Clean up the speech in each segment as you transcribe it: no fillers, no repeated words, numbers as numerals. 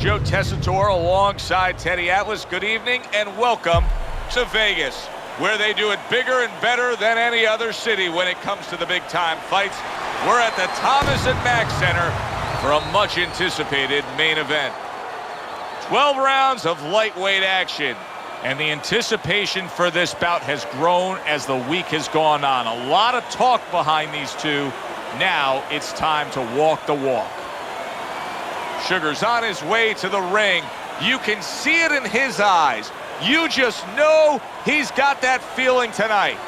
Joe Tessitore alongside Teddy Atlas. Good evening and welcome to Vegas, where they do it bigger and better than any other city when it comes to the big-time fights. We're at the Thomas & Mack Center for a much-anticipated main event. 12 rounds of lightweight action, and the anticipation for this bout has grown as the week has gone on. A lot of talk behind these two. Now it's time to walk the walk. Sugar's on his way to the ring. You can see it in his eyes. You just know he's got that feeling tonight.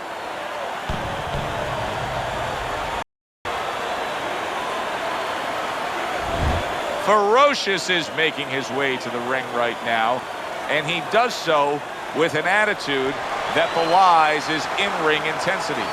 Ferocious is making his way to the ring right now, and he does so with an attitude that belies his in-ring intensity.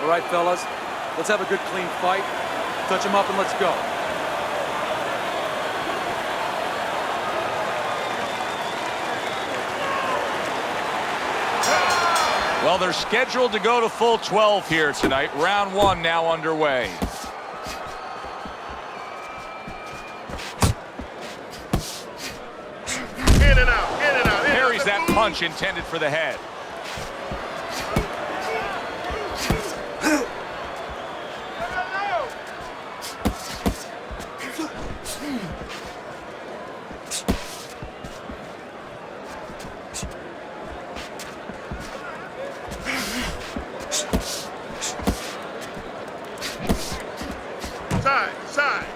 All right, fellas, let's have a good, clean fight. Touch him up and let's go. Well, they're scheduled to go to full 12 here tonight. Round one now underway. In and out, in and out. Parries that punch intended for the head. Side.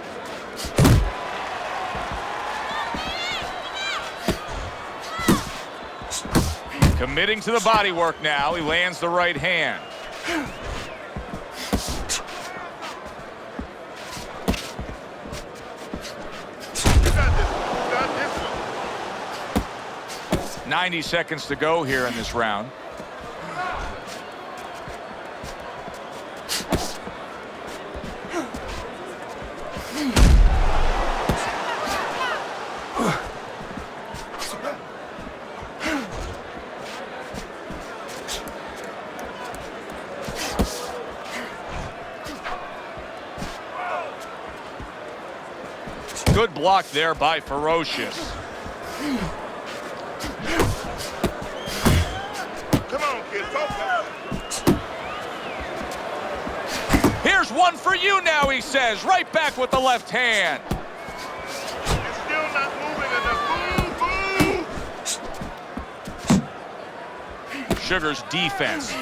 Committing to the body work now. He lands the right hand. You got this one. 90 seconds to go here in this round. Good block there by Ferocious. Come on, kid. Focus. Here's one for you now, he says. Right back with the left hand. You're still not moving enough. Sugar's defense.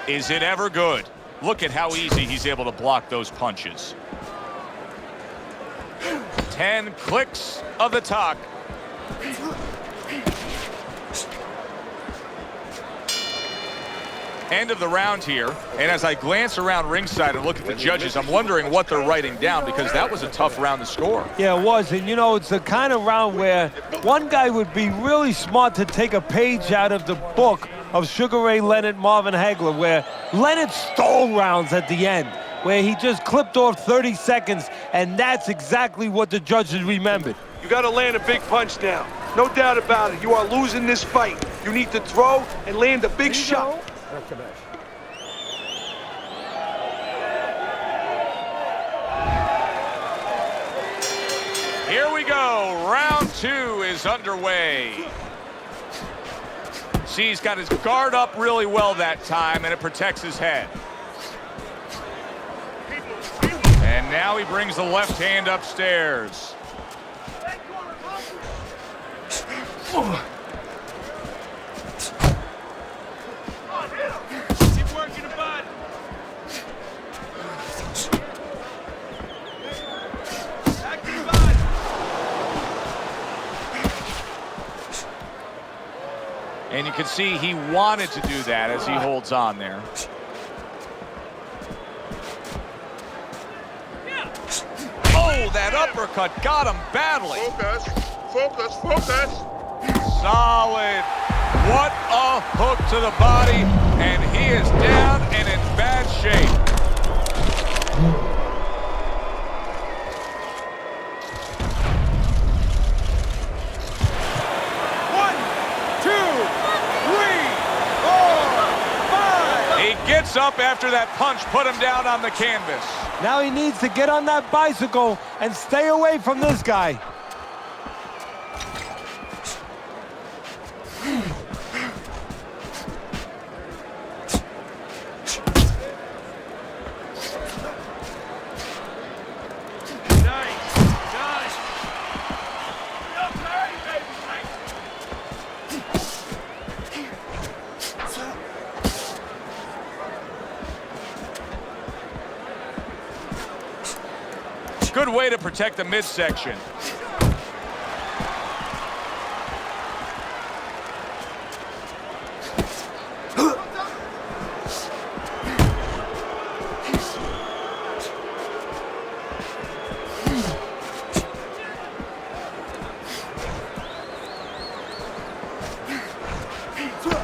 Is it ever good? Look at how easy he's able to block those punches. 10 clicks of the talk. End of the round here, and as I glance around ringside and look at the judges, I'm wondering what they're writing down, because that was a tough round to score. Yeah, it was, and you know, it's the kind of round where one guy would be really smart to take a page out of the book of Sugar Ray Leonard, Marvin Hagler, where Leonard stole rounds at the end, where he just clipped off 30 seconds, and that's exactly what the judges remembered. You got to land a big punch now. No doubt about it. You are losing this fight. You need to throw and land a big shot. Here we go. Round two is underway. See, he's got his guard up really well that time, and it protects his head. And now he brings the left hand upstairs. Keep working the body. And you can see he wanted to do that as he holds on there. Oh, that uppercut got him badly. Focus, focus, focus. Solid. What a hook to the body. And he is down and in bad shape. Gets up after that punch, put him down on the canvas. Now he needs to get on that bicycle and stay away from this guy. Good way to protect the midsection.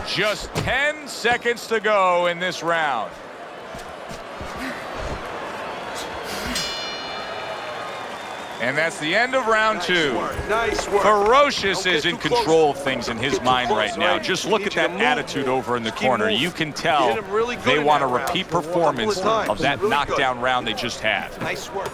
Just 10 seconds to go in this round. And that's the end of round two. Nice work. Ferocious is in control of things in his mind right now. Just look at that attitude over in the corner. You can tell they want a repeat performance of that knockdown round they just had. Nice work.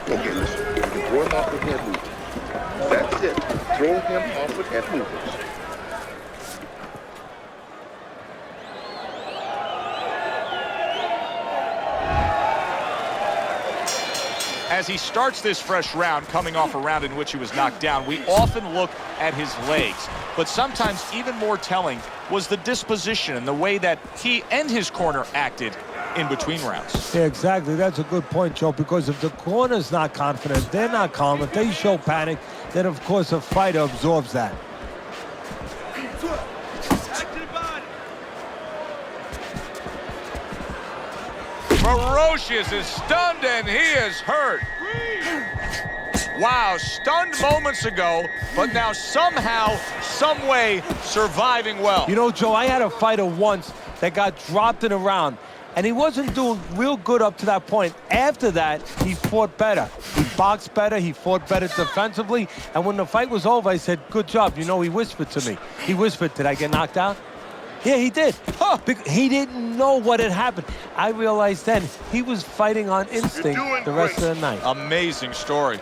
Okay, listen. Throw him off with head movements. That's it. Throw him off with head movements. As he starts this fresh round, coming off a round in which he was knocked down, we often look at his legs. But sometimes even more telling was the disposition and the way that he and his corner acted in between rounds. Yeah, exactly. That's a good point, Joe, because if the corner's not confident, they're not calm. If they show panic, then, of course, a fighter absorbs that. Ferocious is stunned and he is hurt. Wow, stunned moments ago, but now somehow, some way, surviving well. You know, Joe, I had a fighter once that got dropped in a round, and he wasn't doing real good up to that point. After that, he fought better. He boxed better, he fought better defensively, and when the fight was over, I said, good job. You know, he whispered to me. He whispered, did I get knocked out? Yeah, he did. Huh. He didn't know what had happened. I realized then he was fighting on instinct the rest of the night. Amazing story.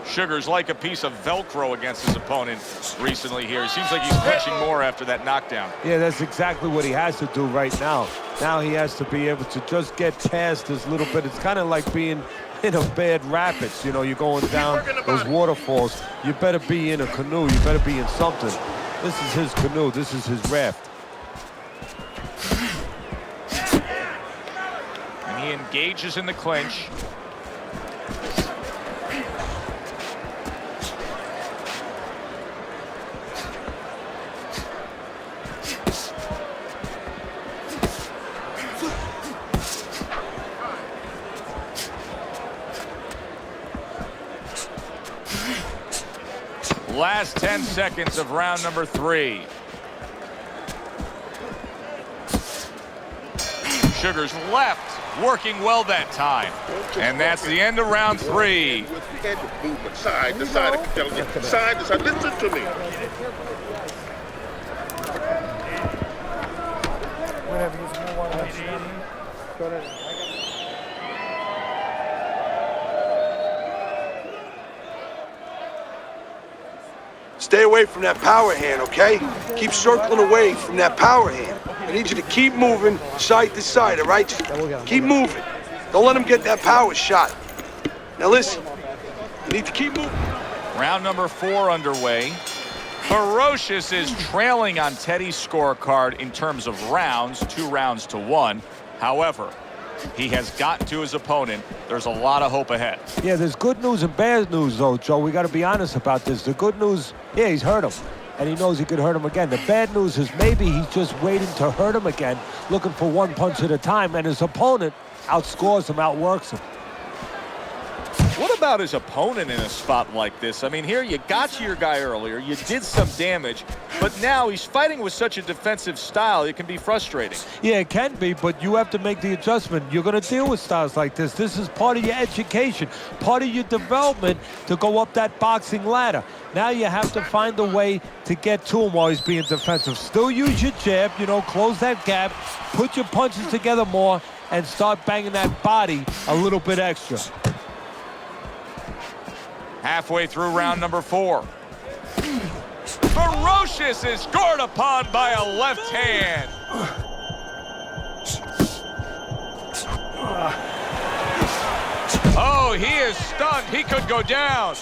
Sugar's like a piece of Velcro against his opponent recently here. It seems like he's punching more after that knockdown. Yeah, that's exactly what he has to do right now. Now he has to be able to just get past this little bit. It's kind of like being in a bad rapids. You know, you're going down those waterfalls. You better be in a canoe. You better be in something. This is his canoe. This is his raft. And he engages in the clinch. Last 10 seconds of round number 3. Sugar's left, working well that time. And that's the end of round 3. With head movement, side to side, side to side. Listen to me. Stay away from that power hand, okay? Keep circling away from that power hand. I need you to keep moving side to side, all right? Just keep moving. Don't let him get that power shot. Now listen, you need to keep moving. Round number 4 underway. Ferocious is trailing on Teddy's scorecard in terms of rounds, 2 rounds to 1. However, he has gotten to his opponent. There's a lot of hope ahead. Yeah, there's good news and bad news, though, Joe. We got to be honest about this. The good news, yeah, he's hurt him, and he knows he could hurt him again. The bad news is maybe he's just waiting to hurt him again, looking for one punch at a time, and his opponent outscores him, outworks him. What about his opponent in a spot like this? I mean, here you got to your guy earlier, you did some damage, but now he's fighting with such a defensive style, it can be frustrating. Yeah, it can be, but you have to make the adjustment. You're going to deal with styles like this. This is part of your education, part of your development to go up that boxing ladder. Now you have to find a way to get to him while he's being defensive. Still use your jab, you know, close that gap, put your punches together more, and start banging that body a little bit extra. Halfway through round number 4. Ferocious is scored upon by a left hand. Oh, he is stunned. He could go down.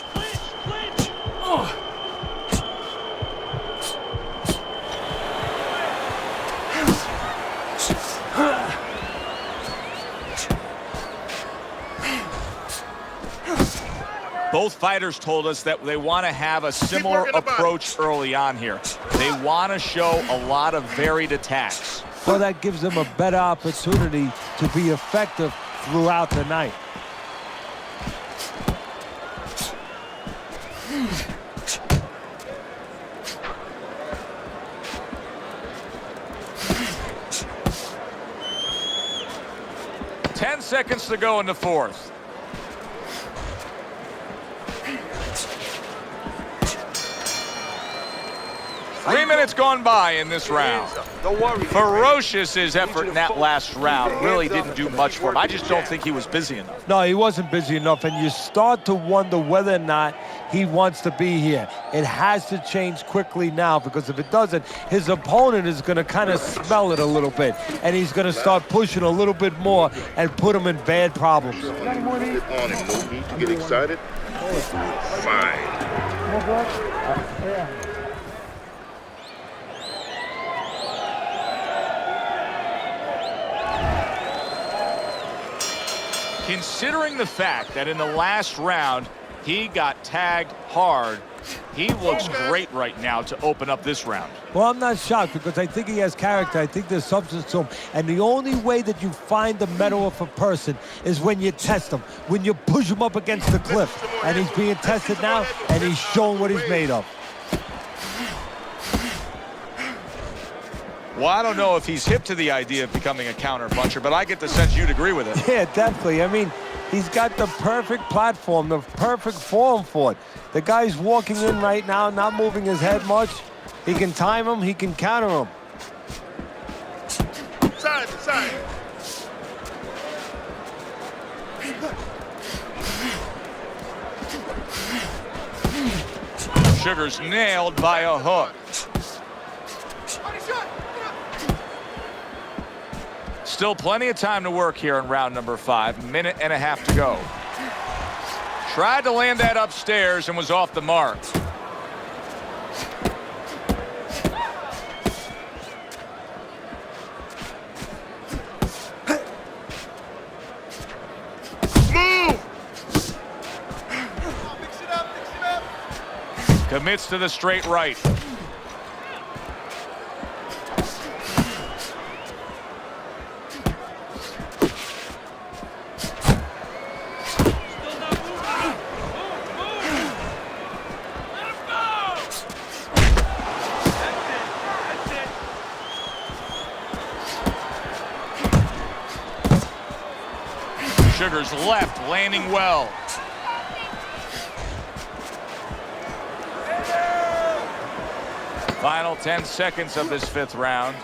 Both fighters told us that they want to have a similar approach early on here. They want to show a lot of varied attacks. So that gives them a better opportunity to be effective throughout the night. Ten seconds to go in the 4th. Three minutes gone by in this round. Don't worry. Ferocious's effort in that last round really didn't do much for him. I just don't think he was busy enough. No, he wasn't busy enough, and you start to wonder whether or not he wants to be here. It has to change quickly now, because if it doesn't, his opponent is going to kind of smell it a little bit, and he's going to start pushing a little bit more and put him in bad problems. Get on him, no need to get excited. Fine. Considering the fact that in the last round he got tagged hard, he looks great right now to open up this round. Well, I'm not shocked, because I think he has character. I think there's substance to him. And the only way that you find the mettle of a person is when you test him, when you push him up against the cliff. And he's being tested now, and he's showing what he's made of. Well, I don't know if he's hip to the idea of becoming a counter-puncher, but I get the sense you'd agree with it. Yeah, definitely. I mean, he's got the perfect platform, the perfect form for it. The guy's walking in right now, not moving his head much. He can time him, he can counter him. Side to side. Sugar's nailed by a hook. Still plenty of time to work here in round number 5. Minute and a half to go. Tried to land that upstairs and was off the mark. Commits to the straight right. Sugar's left landing well. Final 10 seconds of this 5th round.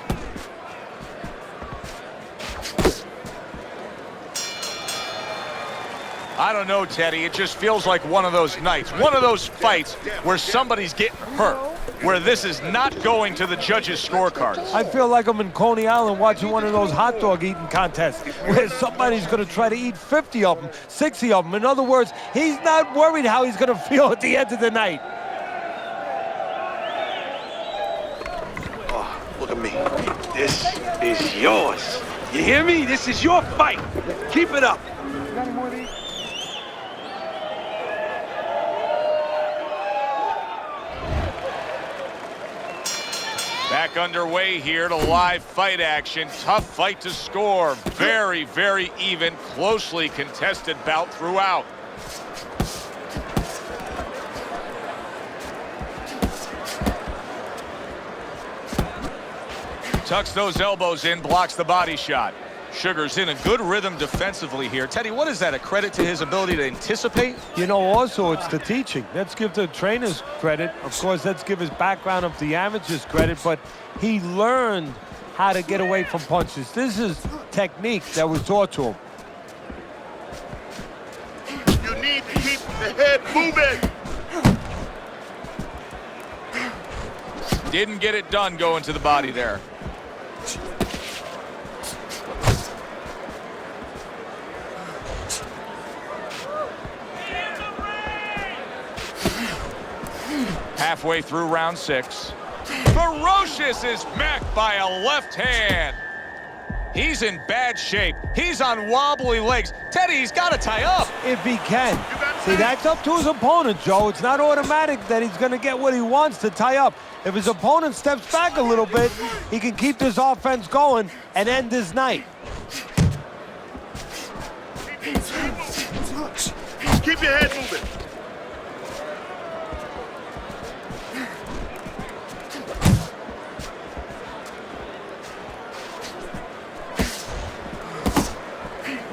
I don't know, Teddy. It just feels like one of those nights, one of those fights where somebody's getting hurt, where this is not going to the judges' scorecards. I feel like I'm in Coney Island watching one of those hot dog eating contests where somebody's going to try to eat 50 of them, 60 of them. In other words, he's not worried how he's going to feel at the end of the night. This is yours. You hear me? This is your fight. Keep it up. Back underway here to live fight action. Tough fight to score. Very, very even, closely contested bout throughout. Tucks those elbows in, blocks the body shot. Sugar's in a good rhythm defensively here. Teddy, what is that, a credit to his ability to anticipate? You know, also it's the teaching. Let's give the trainers credit. Of course, let's give his background of the amateurs credit, but he learned how to get away from punches. This is technique that was taught to him. You need to keep the head moving. Didn't get it done going to the body there. Halfway through round 6. Ferocious is met by a left hand. He's in bad shape. He's on wobbly legs. Teddy, he's got to tie up. If he can. See, that's up to his opponent, Joe. It's not automatic that he's going to get what he wants to tie up. If his opponent steps back a little bit, he can keep this offense going and end his night. Keep your head moving.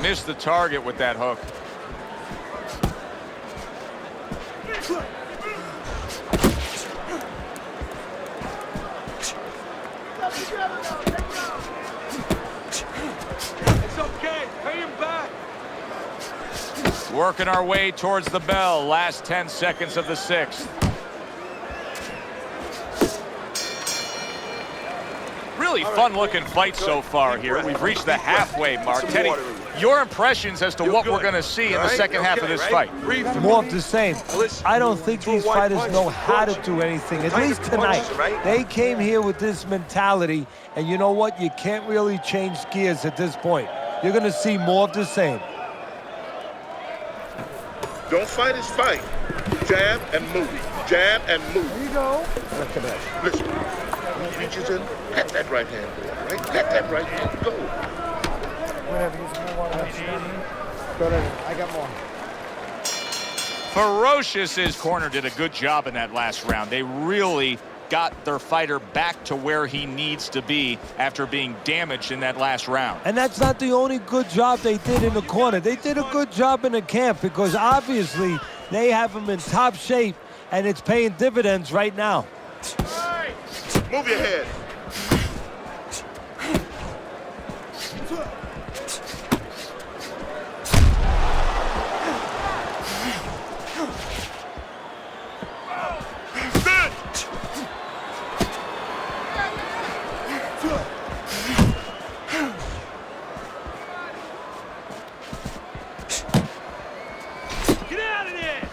Missed the target with that hook. It's okay. Pay him back. Working our way towards the bell. Last 10 seconds of the 6th. Really fun-looking fight so far here. We've reached the halfway mark. Teddy, your impressions as to what we're going to see in the second half of this fight? More of the same. I don't think these fighters know how to do anything, at least tonight. They came here with this mentality, and you know what? You can't really change gears at this point. You're going to see more of the same. Don't fight his fight. Jab and move. Jab and move. Here you go. Listen. He reaches in, pat that right hand, boy, right? Pat that right hand, go. I got more. Ferocious's corner did a good job in that last round. They really got their fighter back to where he needs to be after being damaged in that last round. And that's not the only good job they did in the corner. They did a good job in the camp because obviously they have him in top shape and it's paying dividends right now. Move your head. Get out of there!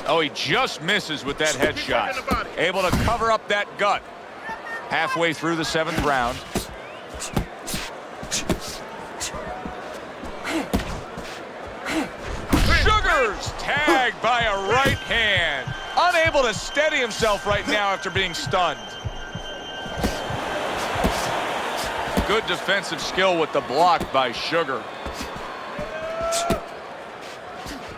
Oh, he just misses with that headshot. Able to cover up that gut. Halfway through the 7th round. Sugar's tagged by a right hand. Unable to steady himself right now after being stunned. Good defensive skill with the block by Sugar.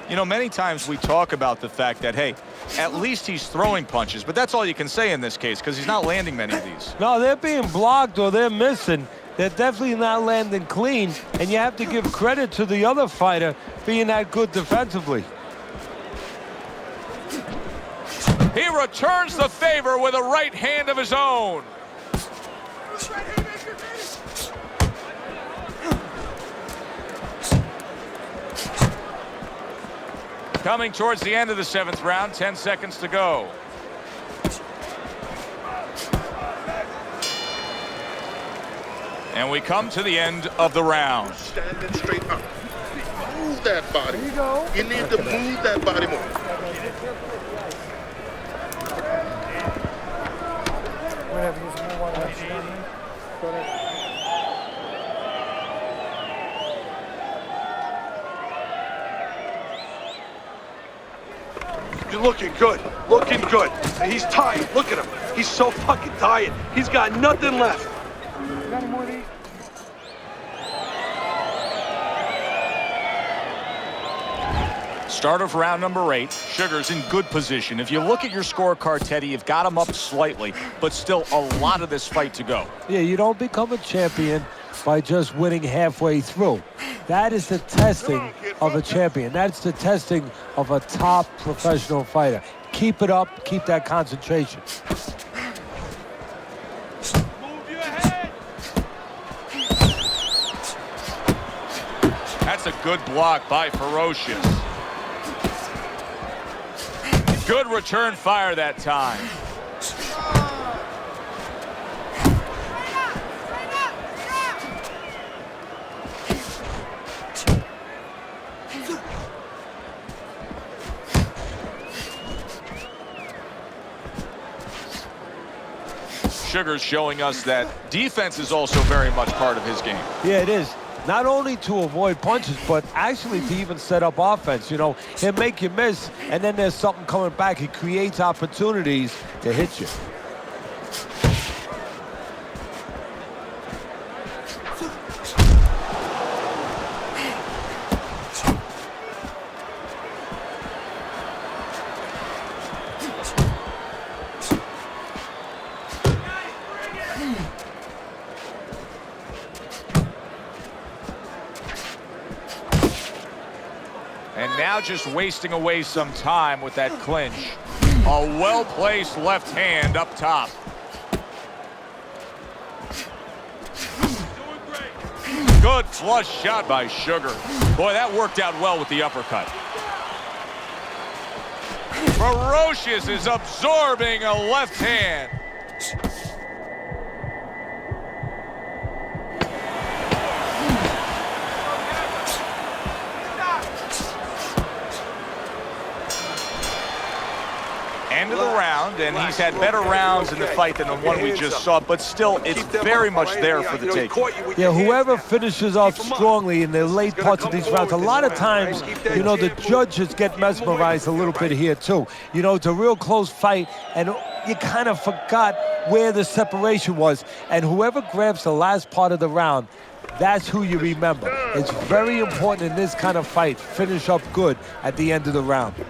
You know, many times we talk about the fact that, hey, at least he's throwing punches, but that's all you can say in this case because he's not landing many of these. No, they're being blocked or they're missing. They're definitely not landing clean, and you have to give credit to the other fighter being that good defensively. He returns the favor with a right hand of his own. Coming towards the end of the 7th round, 10 seconds to go. And we come to the end of the round. Standing straight up. move that body. There you go. You need to move that body more. Whatever, just move on that shit. Go ahead. You're looking good. Looking good. And he's tired. Look at him. He's so fucking tired. He's got nothing left. You got any more of these? Start of round number 8. Sugar's in good position. If you look at your scorecard, Teddy, you've got him up slightly, but still a lot of this fight to go. Yeah, you don't become a champion by just winning halfway through. That is the testing of a champion. That's the testing of a top professional fighter. Keep it up, keep that concentration. Move your head. That's a good block by Ferocious. Good return fire that time. Sugar's showing us that defense is also very much part of his game. Yeah, it is. Not only to avoid punches, but actually to even set up offense. You know, he'll make you miss, and then there's something coming back. He creates opportunities to hit you. And now just wasting away some time with that clinch. A well-placed left hand up top. Good flush shot by Sugar. Boy, that worked out well with the uppercut. Ferocious is absorbing a left hand. End of the round, and he's had better rounds in the fight than the one we just saw, but still, it's very much there for the taking. Yeah, whoever finishes off strongly in the late parts of these rounds, a lot of times, you know, the judges get mesmerized a little bit here, too. You know, it's a real close fight, and you kind of forgot where the separation was. And whoever grabs the last part of the round, that's who you remember. It's very important in this kind of fight. Finish up good at the end of the round. You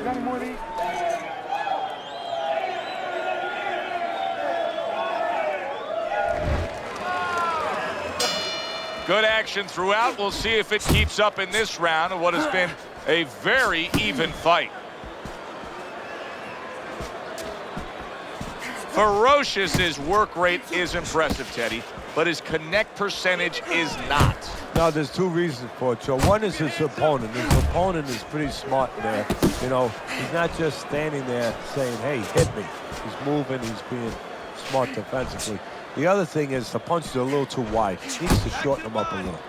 got any more of these? Good action throughout. We'll see if it keeps up in this round of what has been a very even fight. Ferocious's work rate is impressive, Teddy, but his connect percentage is not. No, there's two reasons for it, Joe. One is his opponent. His opponent is pretty smart there. You know, he's not just standing there saying, hey, hit me. He's moving, he's being smart defensively. The other thing is the punches are a little too wide. He needs to shorten them up a little.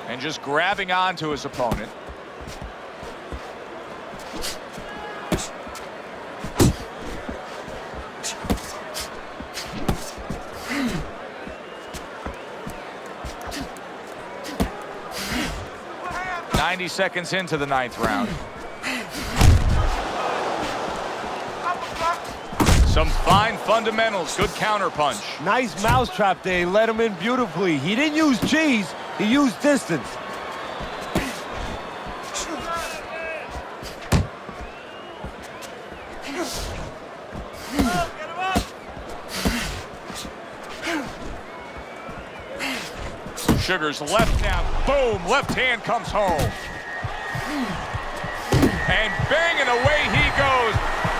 And just grabbing onto his opponent. .90 seconds into the 9th round. Some fine fundamentals, good counter punch. Nice mousetrap there. He let him in beautifully. He didn't use cheese, he used distance. Sugar's left now, boom, left hand comes home. And banging away he goes.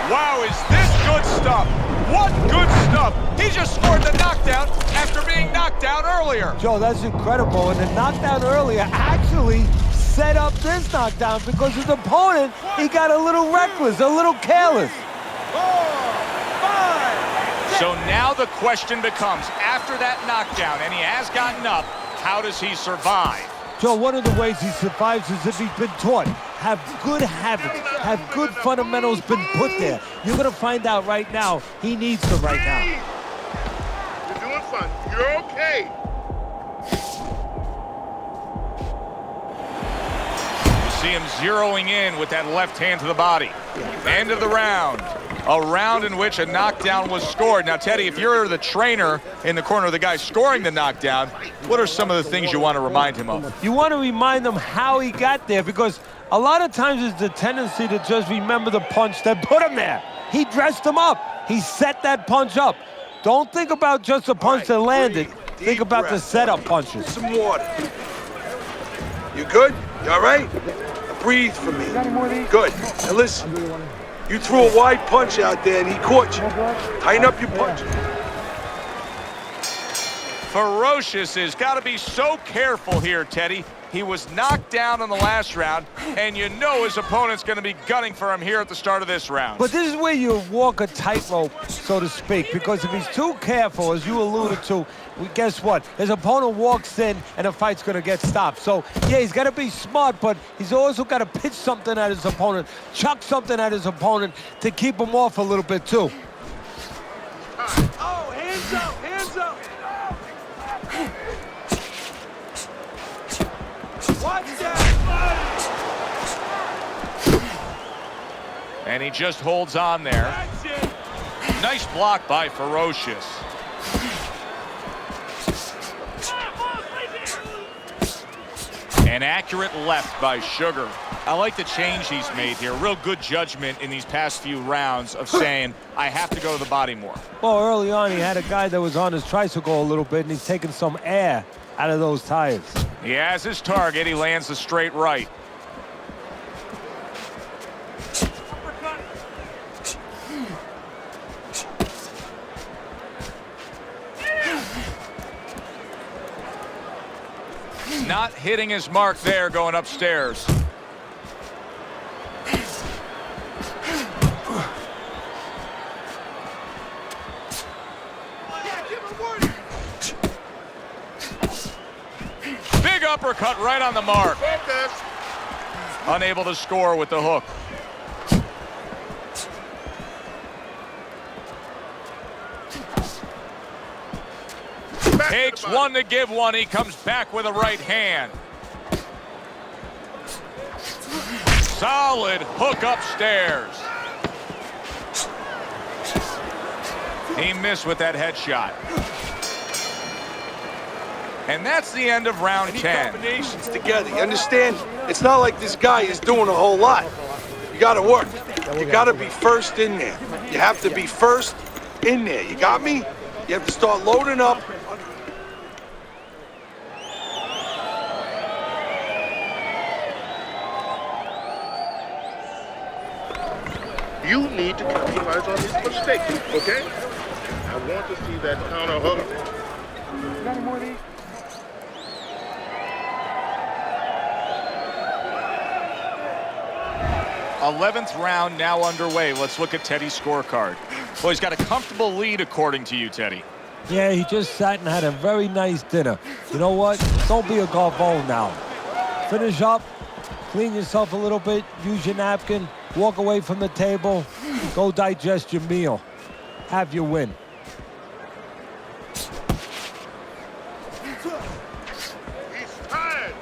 Wow, is this good stuff? What good stuff. He just scored the knockdown after being knocked down earlier. Joe, that's incredible. And the knockdown earlier actually set up this knockdown because his opponent, he got a little reckless, a little careless. So now the question becomes, after that knockdown, and he has gotten up, how does he survive? Joe, one of the ways he survives is if he's been taught. Have good habits, have good fundamentals been put there. You're going to find out right now he needs them right now. You're doing fine. You're okay. You see him zeroing in with that left hand to the body. End of the round. A round in which a knockdown was scored. Now, Teddy, if you're the trainer in the corner of the guy scoring the knockdown, what are some of the things you want to remind him of? You want to remind him how he got there, because a lot of times it's the tendency to just remember the punch that put him there. He dressed him up. He set that punch up. Don't think about just the punch that landed. Think about the setup punches. Some water. You good? You all right? Now breathe for me. Good. Now listen. You threw a wide punch out there and he caught you. Tighten up your punch. Ferocious has got to be so careful here, Teddy. He was knocked down in the last round, and you know his opponent's going to be gunning for him here at the start of this round. But this is where you walk a tightrope, so to speak, because if he's too careful, as you alluded to, guess what? His opponent walks in, and the fight's going to get stopped. So, yeah, he's got to be smart, but he's also got to pitch something at his opponent, chuck something at his opponent to keep him off a little bit, too. Oh, hands up, hands up. Watch that. And he just holds on there. Nice block by Ferocious. An accurate left by Sugar. I like the change he's made here. Real good judgment in these past few rounds of saying, I have to go to the body more. Well, early on, he had a guy that was on his tricycle a little bit, and he's taking some air out of those tires. He has his target. He lands the straight right. Not hitting his mark there, going upstairs. Big uppercut right on the mark. Focus. Unable to score with the hook. Takes one to give one. He comes back with a right hand. Solid hook upstairs. He missed with that headshot. And that's the end of round 10. Combinations together, you understand? It's not like this guy is doing a whole lot. You gotta work. You gotta be first in there. You have to be first in there. You got me? You have to start loading up. You need to capitalize on these mistakes, okay? I want to see that counter hook. Got any more of these? th round now underway. Let's look at Teddy's scorecard. Well, he's got a comfortable lead according to you, Teddy. Yeah, he just sat and had a very nice dinner. You know what? Don't be a garfon now. Finish up, clean yourself a little bit, use your napkin, walk away from the table, go digest your meal. Have your win. He's tired.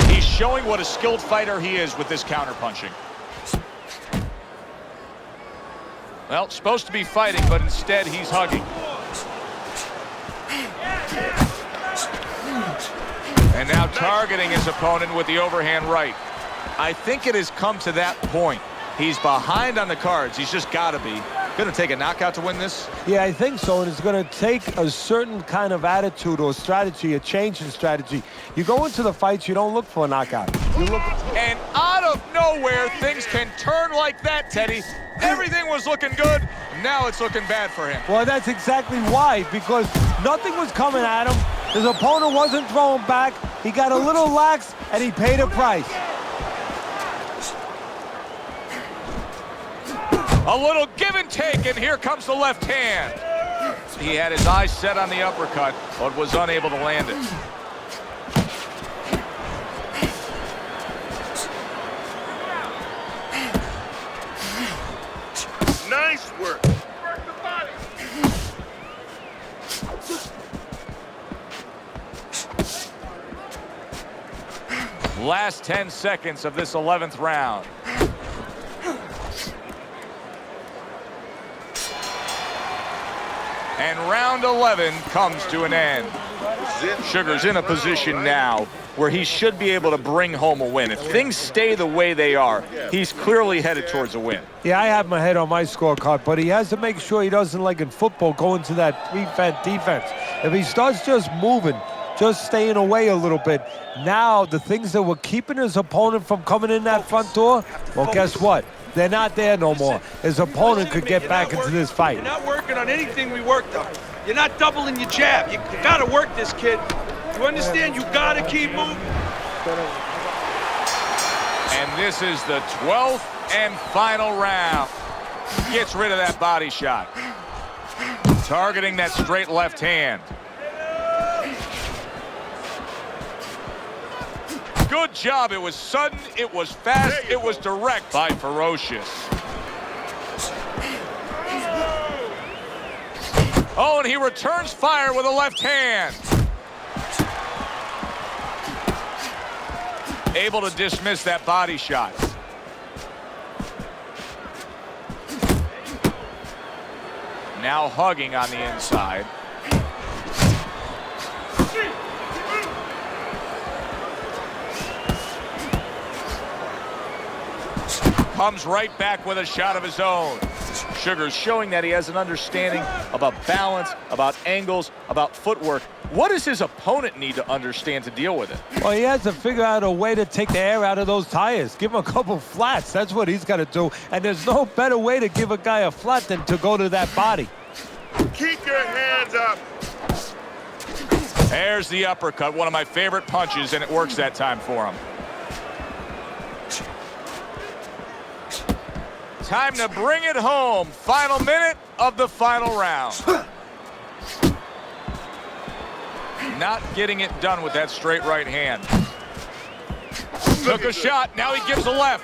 He's showing what a skilled fighter he is with this counterpunching. Well, supposed to be fighting, but instead he's hugging. And now targeting his opponent with the overhand right. I think it has come to that point. He's behind on the cards. He's just got to be. Going to take a knockout to win this? Yeah, I think so, and it's going to take a certain kind of attitude or strategy, a change in strategy. You go into the fights, you don't look for a knockout. You look. And out of nowhere, things can turn like that, Teddy. Everything was looking good. Now it's looking bad for him. Well, that's exactly why, because nothing was coming at him. His opponent wasn't throwing back. He got a little lax, and he paid a price. A little give and take, and here comes the left hand. He had his eyes set on the uppercut, but was unable to land it. Nice work. Work the body. Last 10 seconds of this 11th round. And round 11 comes to an end. Sugar's in a position now where he should be able to bring home a win. If things stay the way they are, he's clearly headed towards a win. Yeah, I have my head on my scorecard, but he has to make sure he doesn't, like in football, go into that prevent defense. If he starts just moving, just staying away a little bit, now the things that were keeping his opponent from coming in that front door, well, guess what? They're not there no more. His opponent could get back into this fight. You're not working on anything we worked on. You're not doubling your jab. You gotta work this, kid. You understand? You gotta keep moving. And this is the 12th and final round. Gets rid of that body shot. Targeting that straight left hand. Good job. It was sudden, it was fast, it was direct by Ferocious. Oh, and he returns fire with a left hand. Able to dismiss that body shot. Now hugging on the inside. Comes right back with a shot of his own. Sugar's showing that he has an understanding about balance, about angles, about footwork. What does his opponent need to understand to deal with it? Well, he has to figure out a way to take the air out of those tires. Give him a couple flats. That's what he's got to do. And there's no better way to give a guy a flat than to go to that body. Keep your hands up. There's the uppercut, one of my favorite punches, and it works that time for him. Time to bring it home. Final minute of the final round. Not getting it done with that straight right hand. Took a shot. Now he gives a left.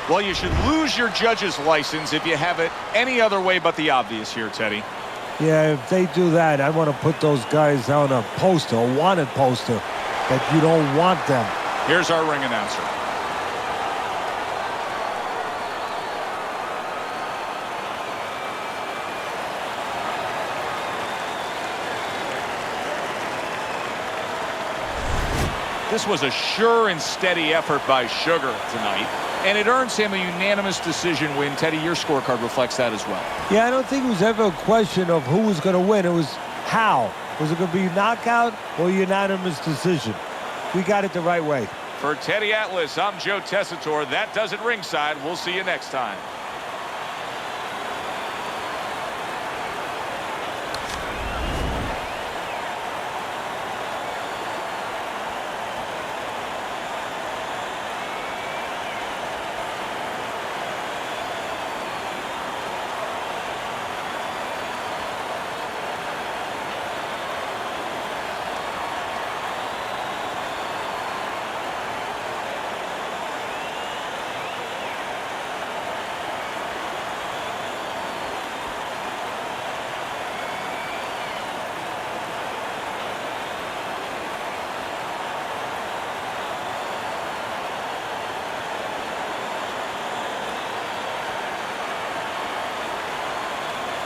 Well, you should lose your judge's license if you have it any other way but the obvious here, Teddy. Yeah, if they do that, I want to put those guys on a poster, a wanted poster, that you don't want them. Here's our ring announcer. This was a sure and steady effort by Sugar tonight, and it earns him a unanimous decision win. Teddy, your scorecard reflects that as well. Yeah, I don't think it was ever a question of who was going to win. It was how. Was it going to be knockout or unanimous decision? We got it the right way. For Teddy Atlas, I'm Joe Tessitore. That does it ringside. We'll see you next time.